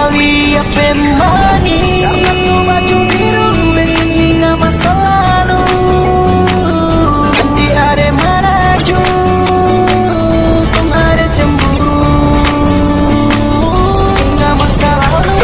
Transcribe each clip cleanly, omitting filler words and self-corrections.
bahbiak pemanis. Karena tuh baju biru bikin ingat masa lalu. Nanti ada maraju, kong ada cemburu. Ingat masa lalu.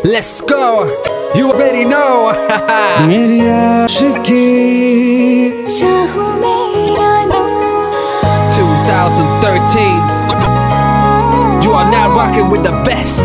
Let's go! You already know! मेरी आशिकी 2013. You are now rocking with the best.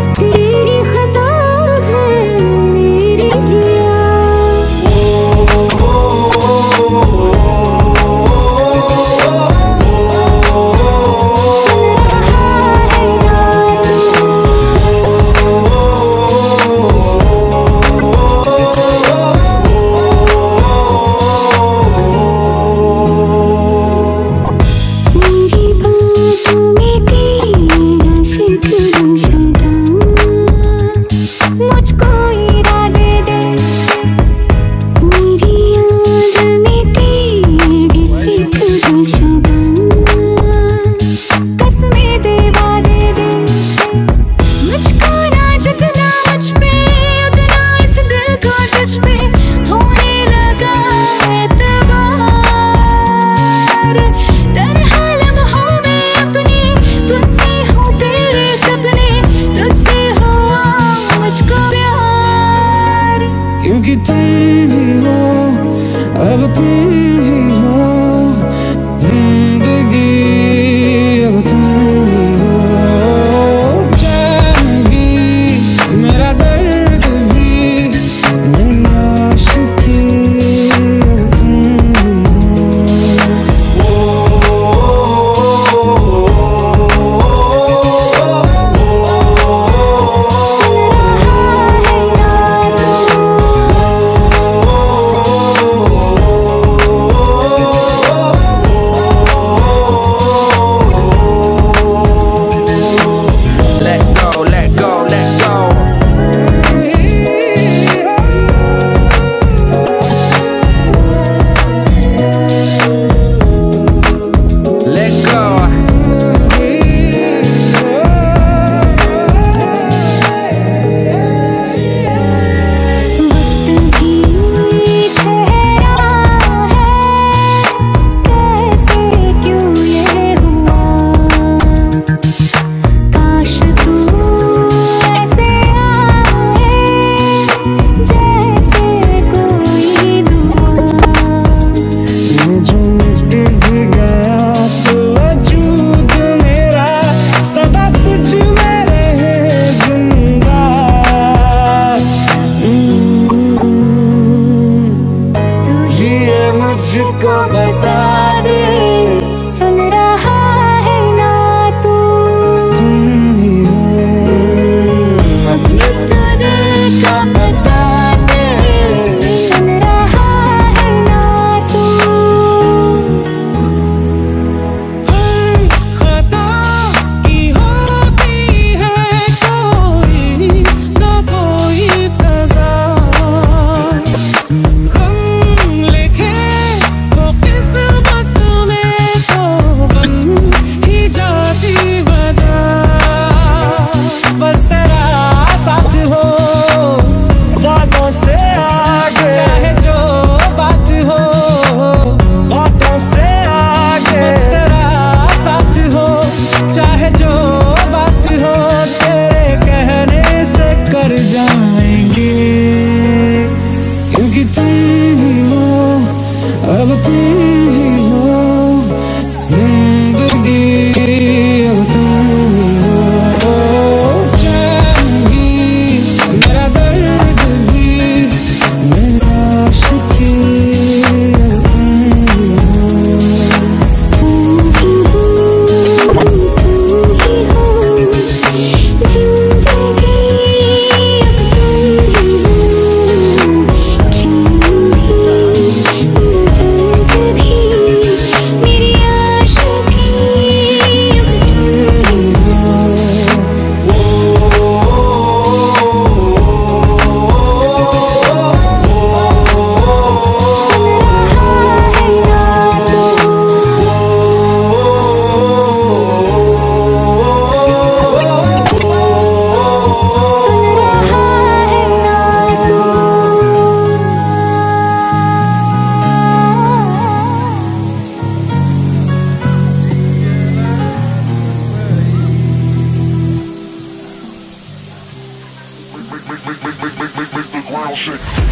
क्योंकि तुम ही हो, अब तुम ही हो, जिंदगी अब तुम ही हो। चैन भी, मेरा दर्द भी, मेरी आशिकी अब तुम ही हो। को बता दे, सुन रहा है ना तू? तुम ही हो, ये तो दिल का बता दे, सुन रहा है ना तू? हर खता की होती है कोई ना कोई सजा। हम लिखे तो किस्मत में तो बन ही जाती वजह। बस तेरा साथ हो वादों से आगे, चाहे जो बात हो बातों से आगे। बस तेरा साथ हो चाहे जो बात हो, तेरे कहने से कर जाएंगे, क्योंकि तुम ही हो, अब तुम ही हो जिंदगी, अब तुम ही हो। चैन भी मेरा दर्द भी मेरा आशिकी, अब तुम ही हो। Make the ground shake.